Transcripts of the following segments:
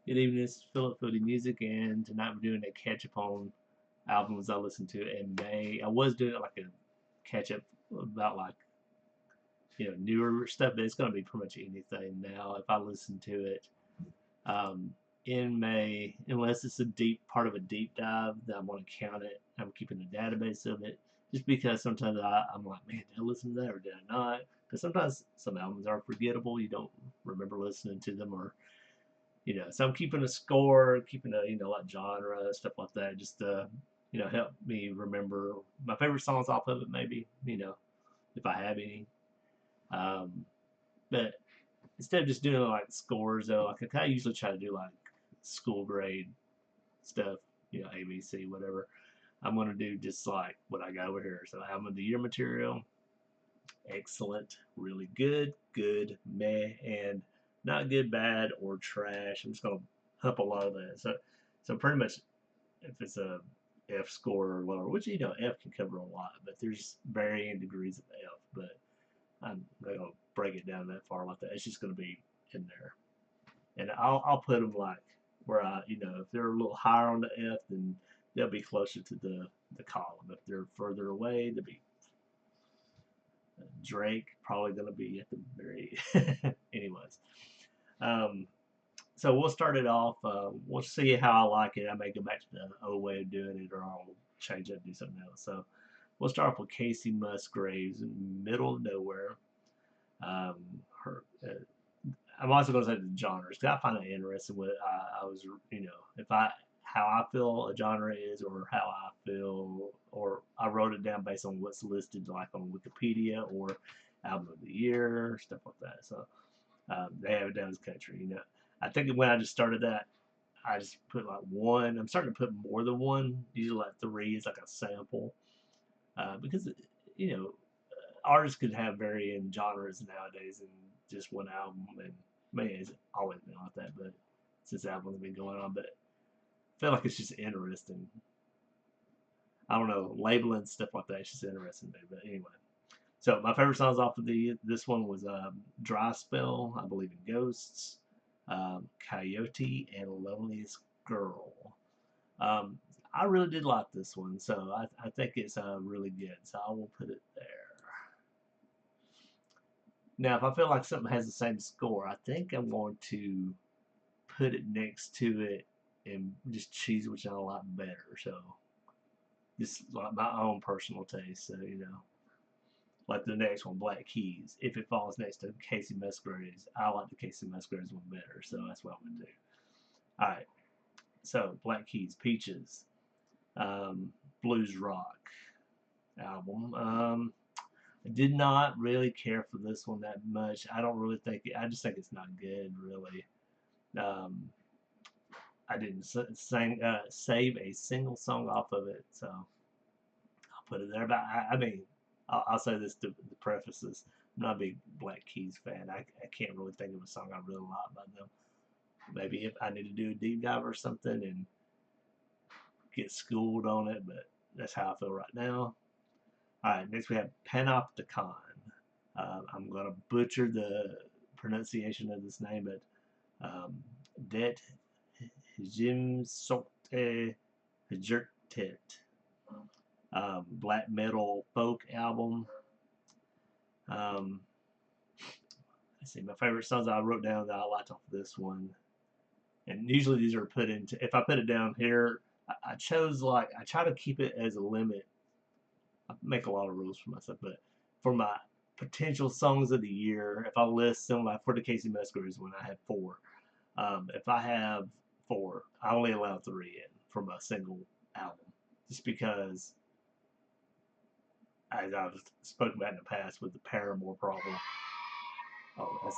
Good evening, this is Philip Foodie Music, and tonight we're doing a catch up on albums I listened to in May. I was doing like a catch up about like newer stuff, but it's gonna be pretty much anything now if I listen to it um, in May, unless it's a deep part of a deep dive that I'm gonna count it. I'm keeping a database of it just because sometimes I'm like, man, did I listen to that or did I not? Because sometimes some albums are forgettable. You don't remember listening to them or so I'm keeping a score, keeping a like genre stuff like that, just to help me remember my favorite songs off of it, maybe if I have any. Um, but instead of just doing like scores, though, like I kind of usually try to do like school grade stuff, ABC, whatever. I'm gonna do just like what I got over here. So album of the year material, excellent, really good, good, meh, and not good, bad, or trash. I'm just gonna hump a lot of that. So pretty much if it's a F score or lower, which F can cover a lot, but there's varying degrees of F. But I'm not gonna break it down that far like that. It's just gonna be in there, and I'll put them like where if they're a little higher on the F, then they'll be closer to the column. If they're further away, they'll be Drake probably gonna be at the very. Anyways, um, so we'll start it off. We'll see how I like it. I may go back to the old way of doing it, or I'll change it and do something else. So we'll start off with Casey Musgraves in Middle of Nowhere. Um, her, I'm also going to say the genres. 'Cause I find it interesting. What I was, if I how I feel a genre is, or how I feel, or I wrote it down based on what's listed like on Wikipedia or album of the year, stuff like that. So they have it down as country. I think when I just started that, I just put like one. I'm starting to put more than one. Usually like three is like a sample because you know artists could have varying genres nowadays in just one album, and man, it's always been like that. But since albums have been going on, but I feel like it's just interesting. I don't know, labeling stuff like that. It's just interesting to me. But anyway, so my favorite songs off of this one was "Dry Spell," I believe in Ghosts, "Coyote," and "Loneliest Girl." Um, I really did like this one, so I think it's really good. So I will put it there. Now, if I feel like something has the same score, I think I'm going to put it next to it and just choose which I like better. So just like my own personal taste. So like the next one, Black Keys. If it falls next to Casey Musgraves, I like the Casey Musgraves one better. So that's what I'm gonna do. All right. So Black Keys, Peaches, um, Blues Rock album. I did not really care for this one that much. I don't really think I just think it's not good, really. Um, I didn't save a single song off of it, so I'll put it there. But I mean, I'll say this to preface this. I'm not a big Black Keys fan. I can't really think of a song I really like by them. Maybe if I need to do a deep dive or something and get schooled on it, but that's how I feel right now. All right, next we have Panopticon. I'm going to butcher the pronunciation of this name, but Det Jim Sorte Hjertet. Black metal folk album. Um, let's see, my favorite songs I wrote down that I liked off this one, and usually these are put into. If I put it down here, I chose like I try to keep it as a limit. I make a lot of rules for myself, but for my potential songs of the year, if I list them like for the Casey Musgraves one, I had four. If I have four, I only allow three in from a single album, just because as I've spoken about in the past with the Paramore problem. Oh, that's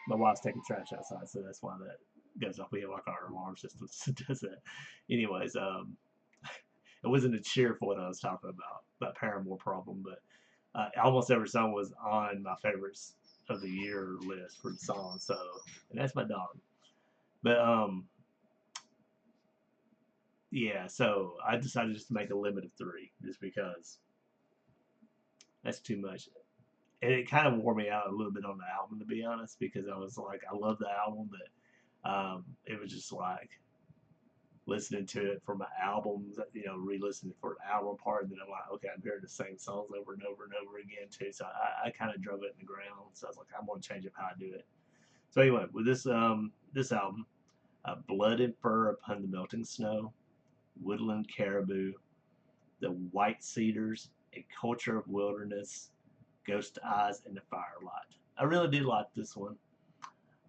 my wife's taking trash outside, so that's why that goes off. We have like our alarm system does that. Anyways, it wasn't a cheer for what I was talking about that Paramore problem, but almost every song was on my favorites of the year list for the song. So, and that's my dog. But yeah. So I decided just to make a limit of three, just because that's too much. And it kind of wore me out a little bit on the album, to be honest, because I was like, I love the album, but It was just like listening to it for my albums, re-listening for an album part, and then I'm like, okay, I'm hearing the same songs over and over and over again too. So I kind of drove it in the ground. So I was like, I'm gonna change up how I do it. So anyway, with this album, Blood and Fur Upon the Melting Snow, Woodland Caribou, The White Cedars, A Culture of Wilderness, Ghost Eyes, and The Firelight. I really do like this one.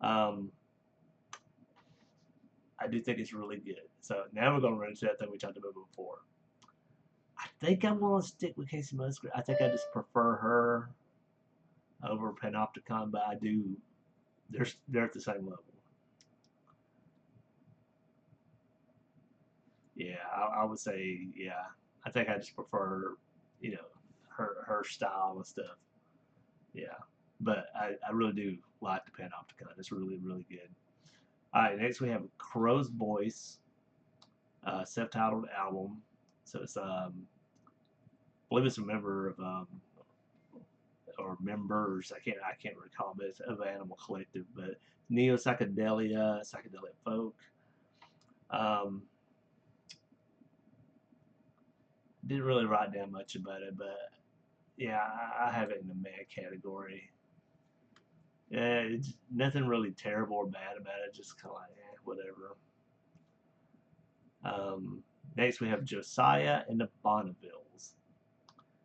Um, I do think it's really good. So now we're gonna run into that thing we talked about before. I think I'm gonna stick with Casey Musgrave. I think I just prefer her over Panopticon, but I do. They're at the same level. Yeah, I would say yeah. I think I just prefer her style and stuff. Yeah, but I really do like the Panopticon. It's really really good. All right, next we have Crow's Voice, self-titled album. So it's I believe it's a member of or members. I can't recall, but it's of Animal Collective. But neo psychedelia, psychedelic folk. Um, didn't really write down much about it, but yeah, I have it in the meh category. Yeah, it's nothing really terrible or bad about it. Just kind of like whatever. Um, Next we have Josiah and the Bonnevilles.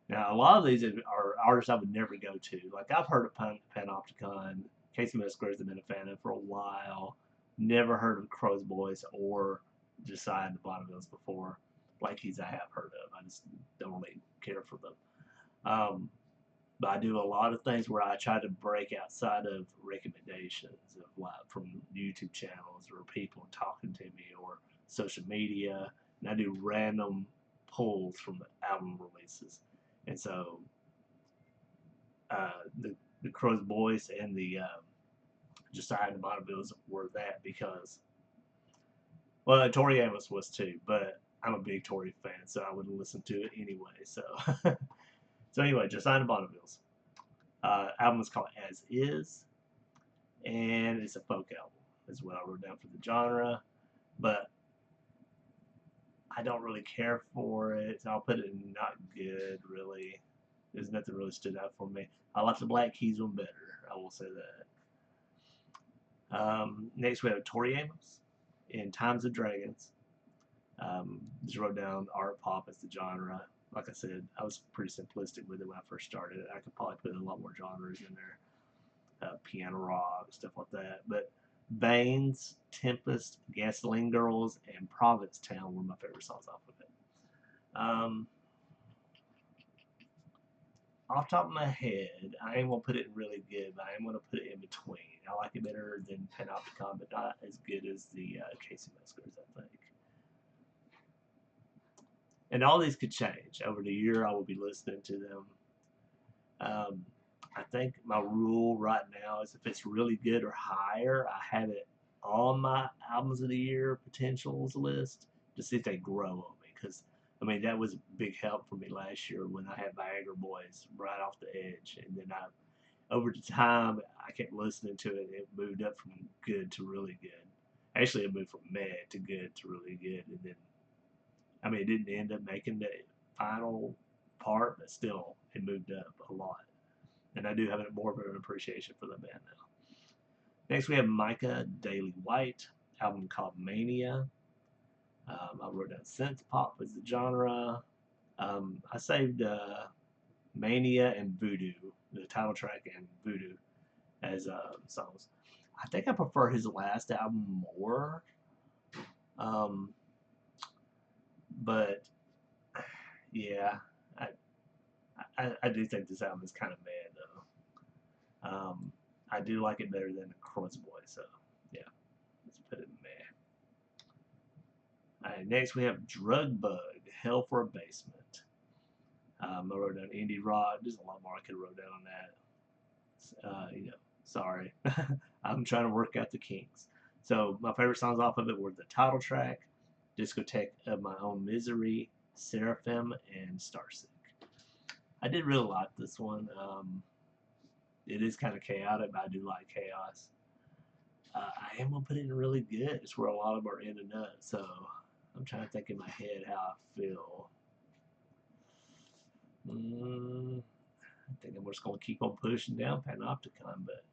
Now, a lot of these are artists I would never go to. Like, I've heard of Panopticon. Casey Musgraves have been a fan of for a while. Never heard of Crow's Voice or Josiah and the Bonnevilles before. Like these I have heard of. I just don't really care for them. Um, but I do a lot of things where I try to break outside of recommendations of like from YouTube channels or people talking to me or social media, and I do random pulls from the album releases. And so the Crow's Voice and the Josiah and the Bonnevilles were that because well, Tori Amos was too, but I'm a big Tori fan, so I would listen to it anyway. So so anyway, Josiah and the Bonnevilles. Album is called As Is, and it's a folk album is what I wrote down for the genre. But I don't really care for it. So I'll put it in not good, really. There's nothing really stood out for me. I like the Black Keys one better. I will say that. Next, we have Tori Amos in Times of Dragons. Just wrote down art pop as the genre. Like I said, I was pretty simplistic with it when I first started. I could probably put in a lot more genres in there, piano rock, stuff like that. But Veins, Tempest, Gasoline Girls, and Provincetown were my favorite songs off of it. Um, Off the top of my head, I ain't gonna put it in really good, but I am gonna put it in between. I like it better than Panopticon, but not as good as the Casey Musgraves, I think. And all these could change over the year. I will be listening to them. Um, I think my rule right now is if it's really good or higher, I have it on my albums of the year potentials list to see if they grow on me. Because I mean that was a big help for me last year when I had Viagra Boys right off the edge, and then I over the time I kept listening to it. It moved up from good to really good. Actually, it moved from meh to good to really good, and then I mean, it didn't end up making the final part, but still, it moved up a lot. And I do have more of an appreciation for the band now. Next, we have Micah Daly White, album called Mania. I wrote down synth pop as the genre. I saved Mania and Voodoo, the title track and Voodoo, as songs. I think I prefer his last album more, um, but yeah, I, I do think this album is kind of bad though. I do like it better than the Crow's Boy, so yeah, let's put it in there. All right, next we have Drug Bug, Hell for a Basement. I wrote down indie rock. There's a lot more I could have wrote down on that. Sorry. I'm trying to work out the kinks. So my favorite songs off of it were the title track, Discotheque of My Own Misery, Seraphim, and Starsick. I did really like this one. It is kind of chaotic, but I do like chaos. I am gonna put it in really good. It's where a lot of them are in and out. So I'm trying to think in my head how I feel. I think I'm just gonna keep on pushing down Panopticon, but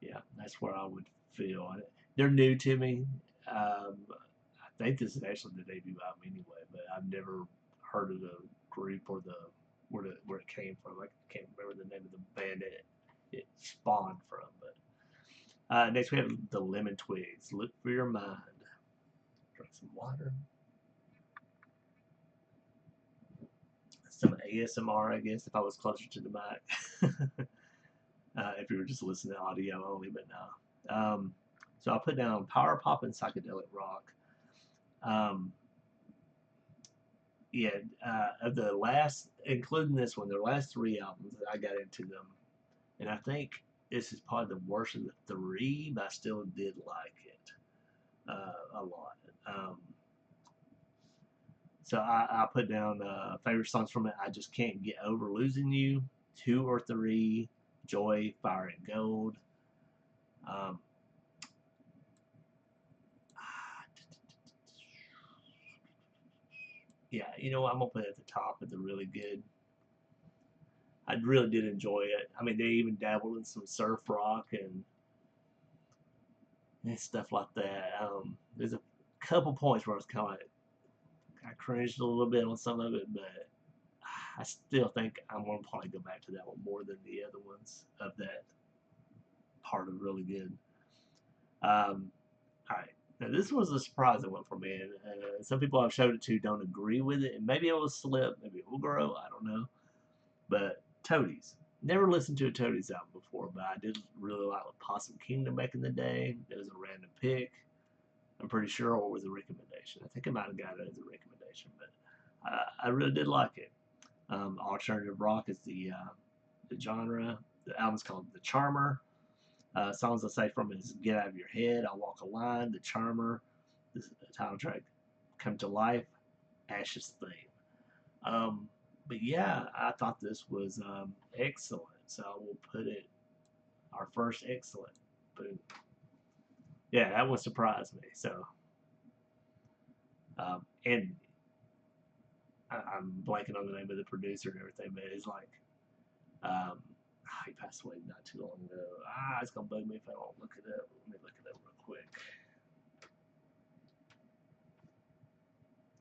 yeah, that's where I would feel. They're new to me. I think this is actually the debut album anyway, but I've never heard of the group or where it came from. I can't remember the name of the band it spawned from. But next we have the Lemon Twigs. Look for your mind. Drink some water. Some ASMR, I guess, if I was closer to the mic. If you were just listening to audio only, but no. So I put down power pop and psychedelic rock. Um, yeah, of the last, including this one, the last three albums that I got into them, and I think this is probably the worst of the three, but I still did like it a lot. So I put down favorite songs from it. I just can't get over losing you. 2 or 3, Joy, Fire and Gold. Um, yeah, you know what? I'm gonna put it at the top of the really good. I really did enjoy it. I mean, they even dabbled in some surf rock and stuff like that. There's a couple points where I was kind of like, I cringed a little bit on some of it, but I still think I'm gonna probably go back to that one more than the other ones of that part of really good. All right. Now this was a surprising one for me, and some people I've showed it to don't agree with it, and maybe it will slip, maybe it will grow. I don't know. But Toadies, never listened to a Toadies album before, but I did really like Possum Kingdom back in the day. It was a random pick. I'm pretty sure, or was a recommendation. I think I might have got it as a recommendation, but I really did like it. Alternative rock is the genre. The album's called The Charmer. Songs I say from is Get Out of Your Head, I Walk a Line, The Charmer, the title track, Come to Life, Ashes Theme. Um, but yeah, I thought this was excellent. So I will put it, our first excellent. But yeah, that one surprised me. So, and I'm blanking on the name of the producer and everything, but it's like, he passed away not too long ago. It's gonna bug me if I don't look it up. Let me look it up real quick.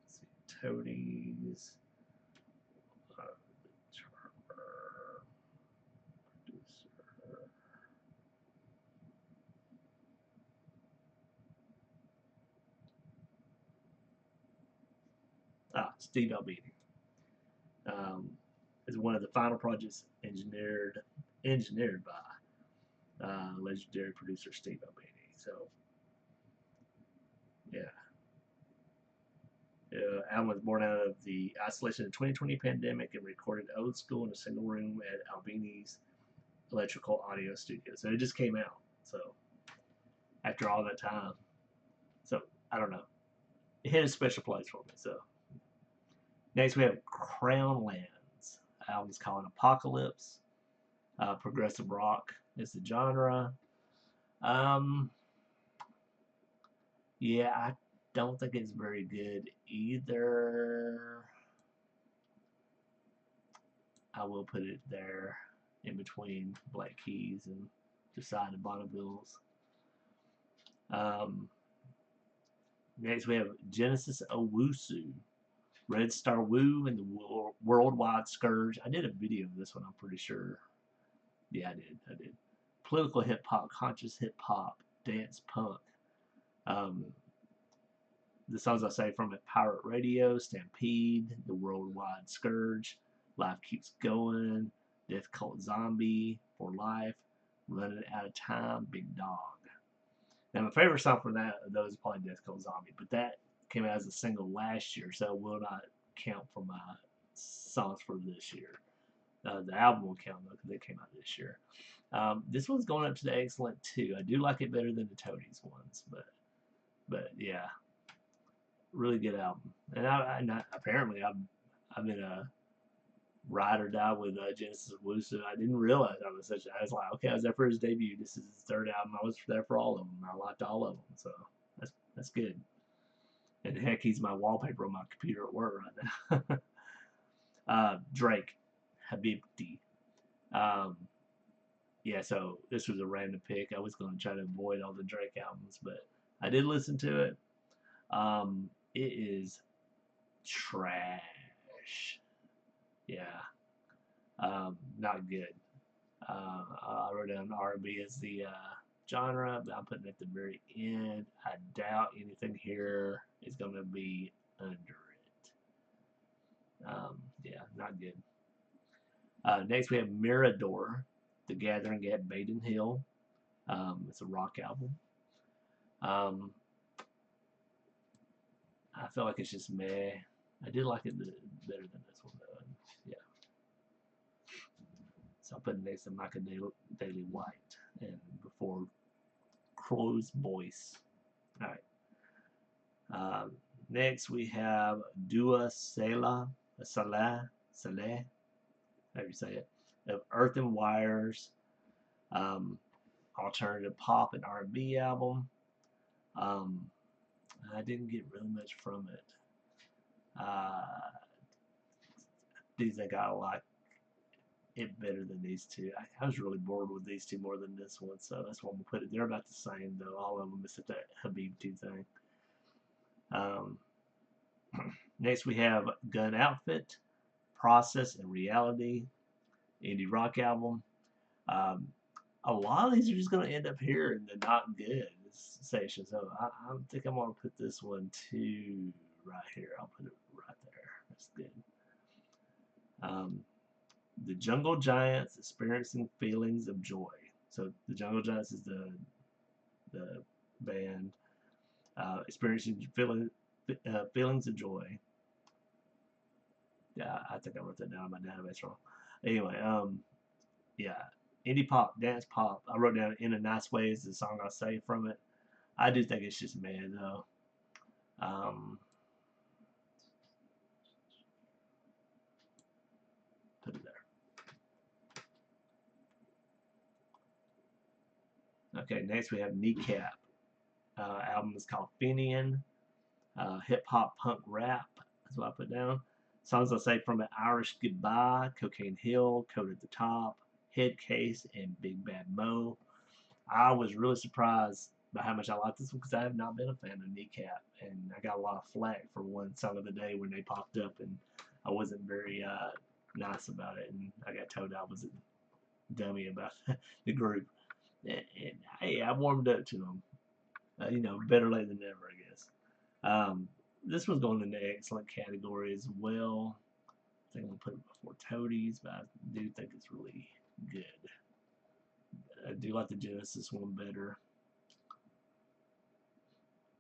Let's see, Toadies. Producer. Steve Albini. Is one of the final projects engineered by legendary producer Steve Albini. So yeah, Alan was born out of the isolation of the 2020 pandemic and recorded Old School in a single room at Albini's Electrical Audio Studio. So it just came out. So after all that time, so I don't know. It hit a special place for me. So next we have Crown Lands. The album's called Apocalypse. Progressive rock is the genre. Um, yeah, I don't think it's very good either. I will put it there in between Black Keys and Josiah Bonneville's. Um, next we have Genesis Owusu, Red Star Woo, and the Worldwide Scourge. I did a video of this one, I'm pretty sure. Yeah, I did. Political hip hop, conscious hip hop, dance punk. Um, the songs I say from it: Pirate Radio, Stampede, The Worldwide Scourge, Life Keeps Going, Death Cult Zombie, For Life, Running Out of Time, Big Dog. Now my favorite song from those is probably Death Cult Zombie, but that came out as a single last year, so it will not count for my songs for this year. The album will count though because it came out this year. This one's going up to the excellent too. I do like it better than the Toadies ones, but yeah, really good album. And apparently I've been Ride or Die with Genesis Owusu. I didn't realize I was such. I was like, okay, I was there for his debut. This is his third album. I was there for all of them. I liked all of them, so that's good. And heck, he's my wallpaper on my computer at work right now. Drake, Habibti. Um, yeah, so this was a random pick. I was going to try to avoid all the Drake albums, but I did listen to it. It is trash. Yeah, not good. I wrote down R&B as the genre, but I'm putting it at the very end. I doubt anything here is going to be under it. Yeah, not good. Next, we have Mirador, The Gathering at Baden Hill. It's a rock album. Um, I feel like it's just meh. I did like it better than this one, though. Yeah. So I'll put next to Micah Daily White and before Crow's Voice. All right. Next, we have Dua Salah, how do you say it? Of Earth and Wires, um, alternative pop and R&B album. Um, I didn't get really much from it. These I got like it better than these two. I was really bored with these two more than this one, so that's why I'm gonna put it. They're about the same though, all of them except that Habibti thing. Um, next we have Gun Outfit, Process and Reality, indie rock album. Um, a lot of these are just going to end up here in the not good section. So I think I'm going to put this one too right here. I'll put it right there. That's good. The Jungle Giants, Experiencing Feelings of Joy. So the Jungle Giants is the band. Experiencing Feelings of Joy. Yeah, I think I wrote that down on my database wrong. Anyway, yeah, indie pop, dance pop. I wrote down "In a Nice Way" is the song I'll say from it. I do think it's just mad though. Um, put it there. Okay, next we have Kneecap. Album is called Fenian. Hip hop punk rap. That's what I put down. Songs I say from it: Irish Goodbye, Cocaine Hill, Code at the Top, Head Case, and Big Bad Mo. I was really surprised by how much I liked this one because I have not been a fan of Kneecap, and I got a lot of flack for one song of the day when they popped up, and I wasn't very nice about it, and I got told I was a dummy about the group. And hey, I warmed up to them. Better late than never, I guess. Um, this one's going in the excellent category as well. I think I'm gonna put it before Toadies, but I do think it's really good. I do like the Genesis one better.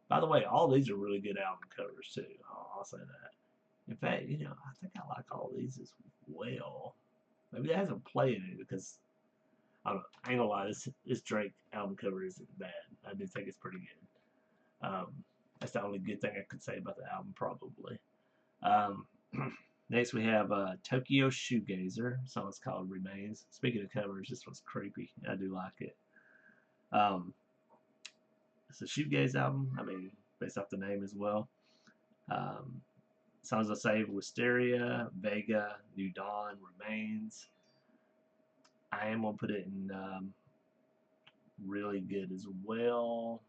By the way, all these are really good album covers too. I'll say that. In fact, I think I like all these as well. Maybe it hasn't played it because I don't know. I ain't gonna lie, this Drake album cover isn't bad. I do think it's pretty good. That's the only good thing I could say about the album, probably. Um, next, we have Tokyo Shoegazer. The song's called Remains. Speaking of covers, this one's creepy. I do like it. It's a shoegaze album. I mean, based off the name as well. Um, songs I saved: Wisteria, Vega, New Dawn, Remains. I am gonna put it in really good as well.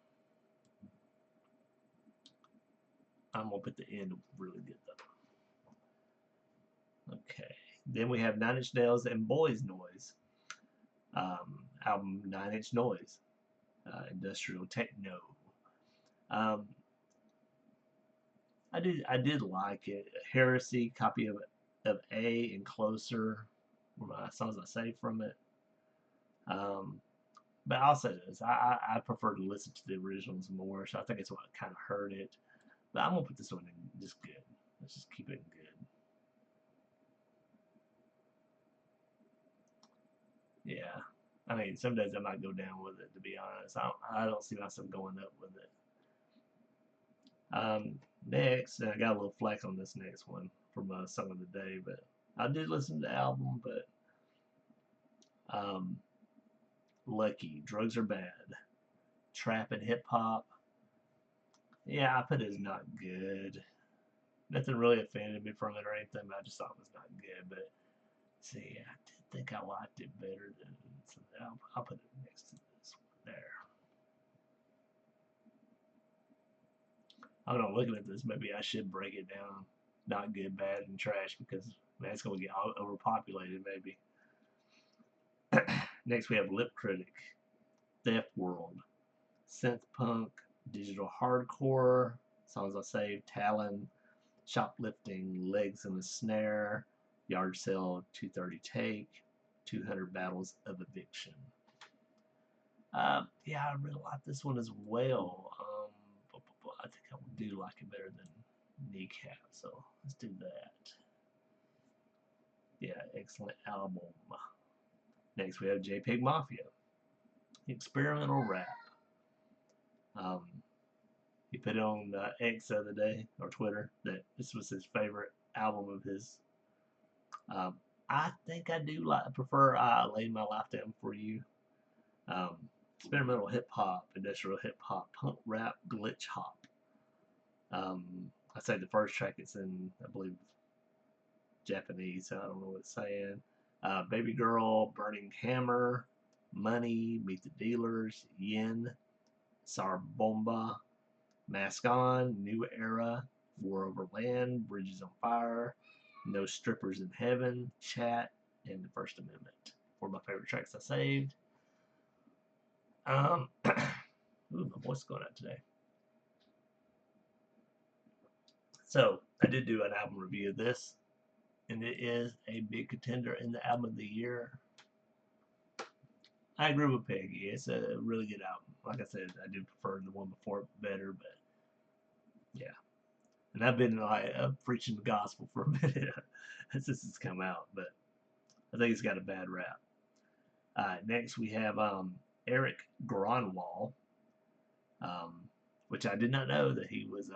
I'm gonna put the end of really good though. Okay. Then we have Nine Inch Nails and Boys Noise. Album Nine Inch Noise. Industrial techno. Um, I did like it. Heresy, copy of A and Closer were my songs I saved from it. But I'll say this: I prefer to listen to the originals more, so I think it's what kind of hurt it. But I'm gonna put this one in just good. Let's just keep it good. Yeah, I mean, some days I might go down with it. To be honest, I don't see myself going up with it. Next, and I got a little flack on this next one from Song of the Day, but I did listen to the album, but um, Lucky, Drugs Are Bad, Trap and Hip Hop. Yeah, I put it as not good. Nothing really offended me from it or anything, but I just thought it was not good. But see, I did think I liked it better than. So I'll put it next to this one there. I don't know, looking at this, maybe I should break it down. Not good, bad, and trash because man, it's going to get overpopulated, maybe. Next, we have Lip Critic, Theft World, Synth Punk, Digital Hardcore, Songs I Saved, Talon, Shoplifting, Legs in the Snare, Yard Sale 230 Take, 200 Battles of Eviction. Yeah, I really like this one as well. I think I do like it better than Kneecap, so let's do that. Yeah, excellent album. Next, we have JPEG Mafia, experimental rap. Um, he put it on X the other day, or Twitter, that this was his favorite album of his. Um, I think I do prefer I Laid My Life Down For You. Um, experimental hip hop, industrial hip hop, punk rap, glitch hop. I say the first track it's in, I believe, Japanese, so I don't know what it's saying. Baby Girl, Burning Hammer, Money, Meet the Dealers, Yin, Sarbomba, Mask On, New Era, War Over Land, Bridges on Fire, No Strippers in Heaven, Chat, and the First Amendment. One of my favorite tracks I saved. Ooh, my voice is going out today. So I did do an album review of this, and it is a big contender in the album of the year. I agree with Peggy. It's a really good album. Like I said, I do prefer the one before it better, but yeah. And I've been like preaching the gospel for a minute since it's come out, but I think it's got a bad rap. Next we have Eric Gronwall, which I did not know that he was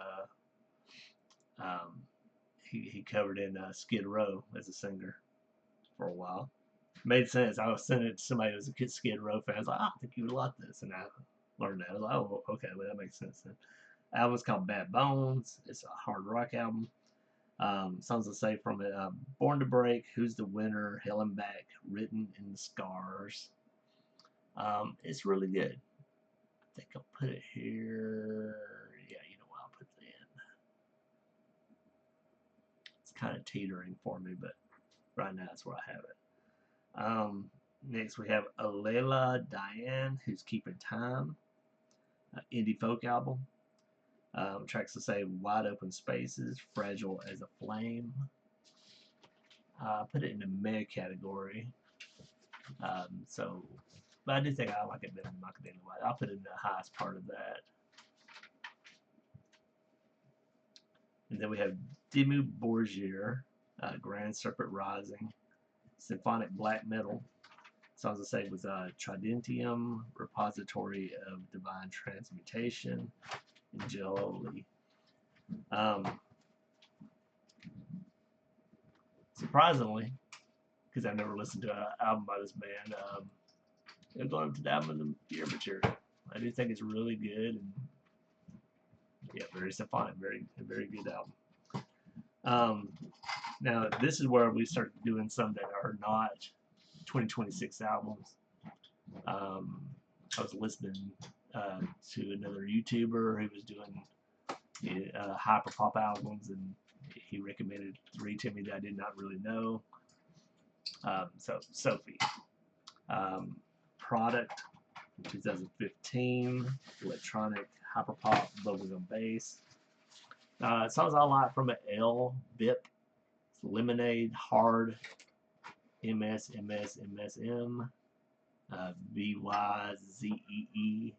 he covered in Skid Row as a singer for a while. Made sense. I was sending it to somebody who was a Skid Row fan. I was like, oh, I think you would like this, and I learned that. I was like, oh, okay, well that makes sense then. Album's called Bad Bones. It's a hard rock album. Songs to say from it: Born to Break, Who's the Winner, Hell and Back, Written in the Scars. It's really good. I think I'll put it here. Yeah, you know what? I'll put it in. It's kind of teetering for me, but right now that's where I have it. Next we have Alela Diane, Who's Keeping Time, indie folk album. Tracks to say Wide Open Spaces, Fragile as a Flame. Put it in the mid category. But I do think I like it better than Macadamia White. I'll put it in the highest part of that. And then we have Dimmu Borgir, Grand Serpent Rising, Symphonic Black Metal. Songs to say was Tridentium, Repository of Divine Transmutation, and Jolie. Surprisingly, because I've never listened to an album by this band, I'm going up to the album of the year material. I do think it's really good and yeah, very symphonic, very good album. Now this is where we start doing some that are not 2026 albums. I was listening to another YouTuber who was doing hyperpop albums, and he recommended 3 to me that I did not really know. So Sophie, Product, 2015, electronic hyperpop bubblegum bass. Songs I like from it: L, BIP, Lemonade, Hard, MSMSMSM, BYZEE,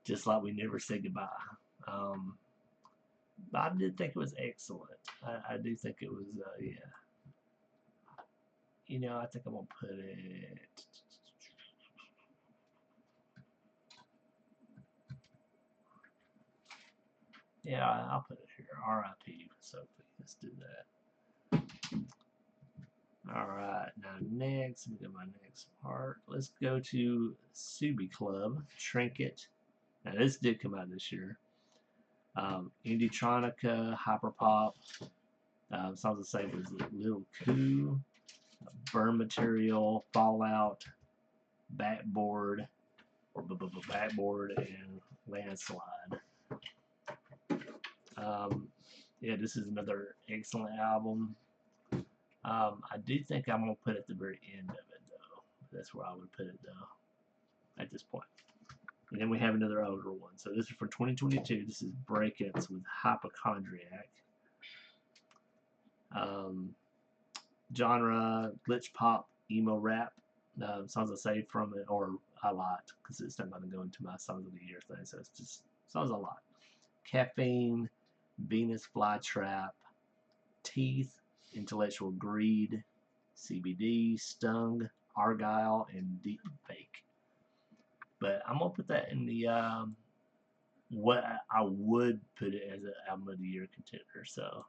Just Like We Never Say Goodbye. I did think it was excellent. I do think it was, yeah. You know, I think I'm going to put it. Yeah, I'll put it here. R.I.P. Sophie. Let's do that. Alright, now next, let me get my next part. Let's go to Subi Club, Trinket. Now this did come out this year. Indietronica, Hyperpop, songs the same as Little Coup, Burn Material, Fallout, Backboard, and Landslide. Yeah, this is another excellent album. I do think I'm gonna put it at the very end of it though. That's where I would put it though, at this point. And then we have another older one. So this is for 2022. This is Breakups with Hypochondriac. Genre, glitch pop, emo rap. Songs I saved from it, or a lot, because it's not going to go into my songs of the year thing. So it's just songs a lot. Caffeine, Venus Flytrap, Teeth, Intellectual Greed, CBD, Stung, Argyle, and Deep Fake. But I'm gonna put that in the what I would put it as an album of the year contender. So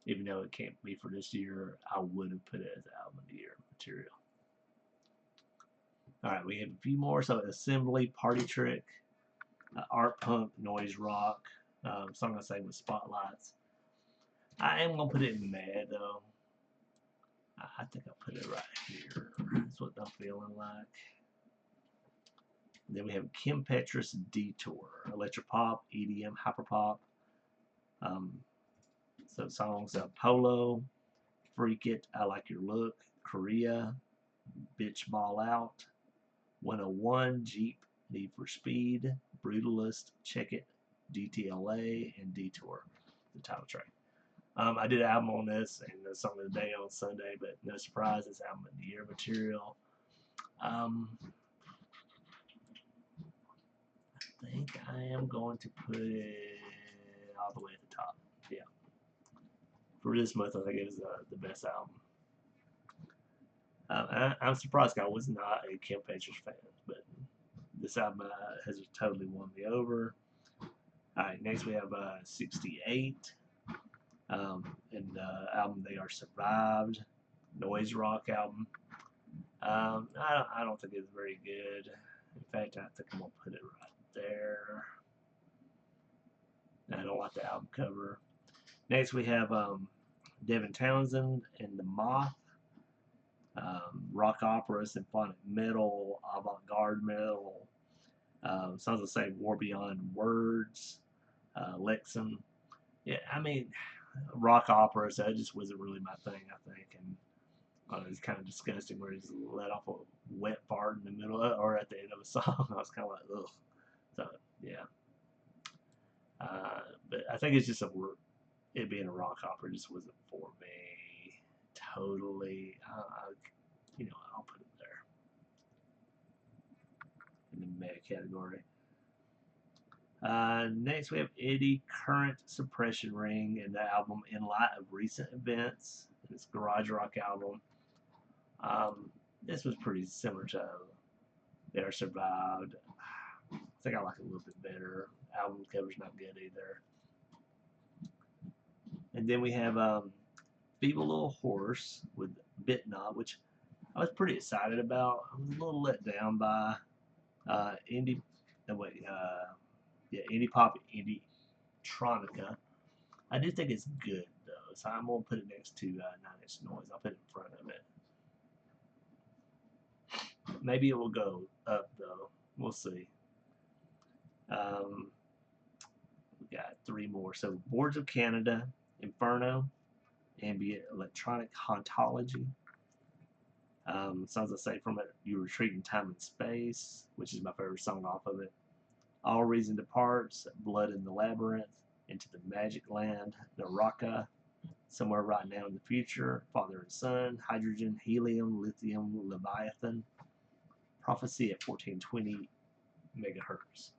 even though it can't be for this year, I would have put it as album of the year material. All right, we have a few more. So Assembly, Party Trick, Art Punk, Noise Rock, song I say with Spotlights. I am gonna put it in Mad though. I think I'll put it right here. That's what I'm feeling like. And then we have Kim Petras, Detour, Electropop, EDM, Hyperpop. So songs Polo, Freak It, I Like Your Look, Korea, Bitch Ball Out, 101, Jeep, Need for Speed, Brutalist, Check It, DTLA, and Detour, the title track. I did an album on this and the song of the day on Sunday, but no surprise, it's album of the year material. I think I am going to put it all the way at the top. Yeah. For this month, I think it was the best album. I'm surprised I was not a Kim Petras fan, but this album has totally won me over. Alright, next we have 68, and album They Are Survived, Noise Rock album. I don't think it's very good. In fact, I think I'm going to put it right there. I don't like the album cover. Next we have Devin Townsend and The Moth. Rock opera, symphonic metal, avant-garde metal, songs that say War Beyond Words, Lexum. Yeah, I mean, rock opera, so it just wasn't really my thing, I think. And it's kind of disgusting where he's let off a wet fart in the middle or at the end of a song. I was kind of like, ugh. So, yeah. But I think it's just it being a rock opera just wasn't for me totally. I'll put it there in the meta category. Next, we have Eddie, Current Suppression Ring, and the album In Light of Recent Events. It's garage rock album. This was pretty similar to They Are Survived. I think I like it a little bit better. Album cover's not good either. And then we have Feeble Little Horse with Bit Knot, which I was pretty excited about. I was a little let down by Indie pop, Indietronica. I do think it's good though, so I'm gonna put it next to Nine Inch Noise. I'll put it in front of it. Maybe it will go up though. We'll see. We got three more. So Boards of Canada, Inferno, Ambient Electronic Hauntology. Songs I say from it, You Retreat in Time and Space, which is my favorite song off of it. All Reason Departs, Blood in the Labyrinth, Into the Magic Land, Naraka, Somewhere Right Now in the Future, Father and Son, Hydrogen, Helium, Lithium, Leviathan, Prophecy at 1420 megahertz.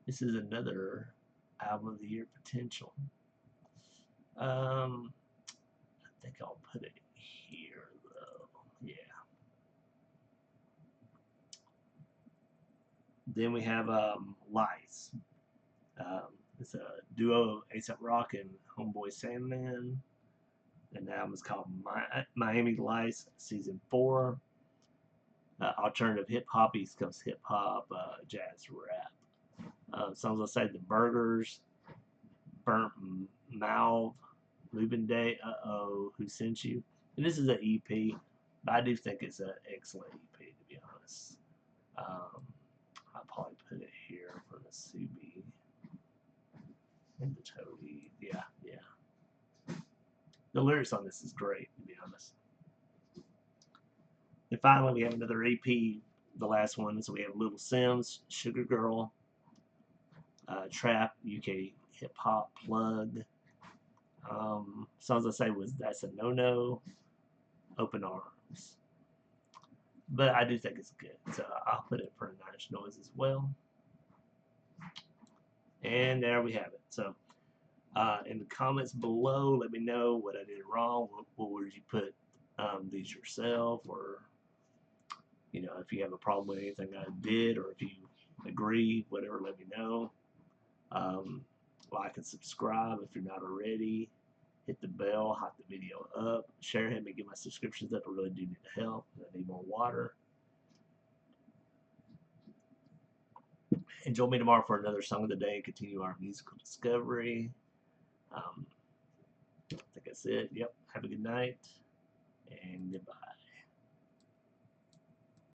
This is another album of the year potential. I think I'll put it here though. Yeah. Then we have Lice. It's a duo of A$AP Rock and Homeboy Sandman. And the album is called Miami Lights Season 4. Alternative hip hop, East Coast hip hop, jazz rap. Songs I say The Burgers, Burnt Malv, Lubin Day, Uh-Oh, Who Sent You. And this is an EP, but I do think it's an excellent EP, to be honest. I'll probably put it here for the Subi and the Toady. Yeah, yeah. The lyrics on this is great, to be honest. And finally, we have another EP, the last one. So we have Little Sims, Sugar Girl, Trap, UK Hip Hop Plug. Songs I say was That's a No No, Open Arms. But I do think it's good, so I'll put it for a Nine Inch Noise as well. And there we have it. So in the comments below, let me know what I did wrong. What would you put these yourself, or if you have a problem with anything I did, or if you agree, whatever, let me know. Like and subscribe if you're not already. Hit the bell, hot the video up, share, help me get my subscriptions up. I really do need the help. I need more water. And join me tomorrow for another song of the day and continue our musical discovery. I think that's it. Yep. Have a good night and goodbye.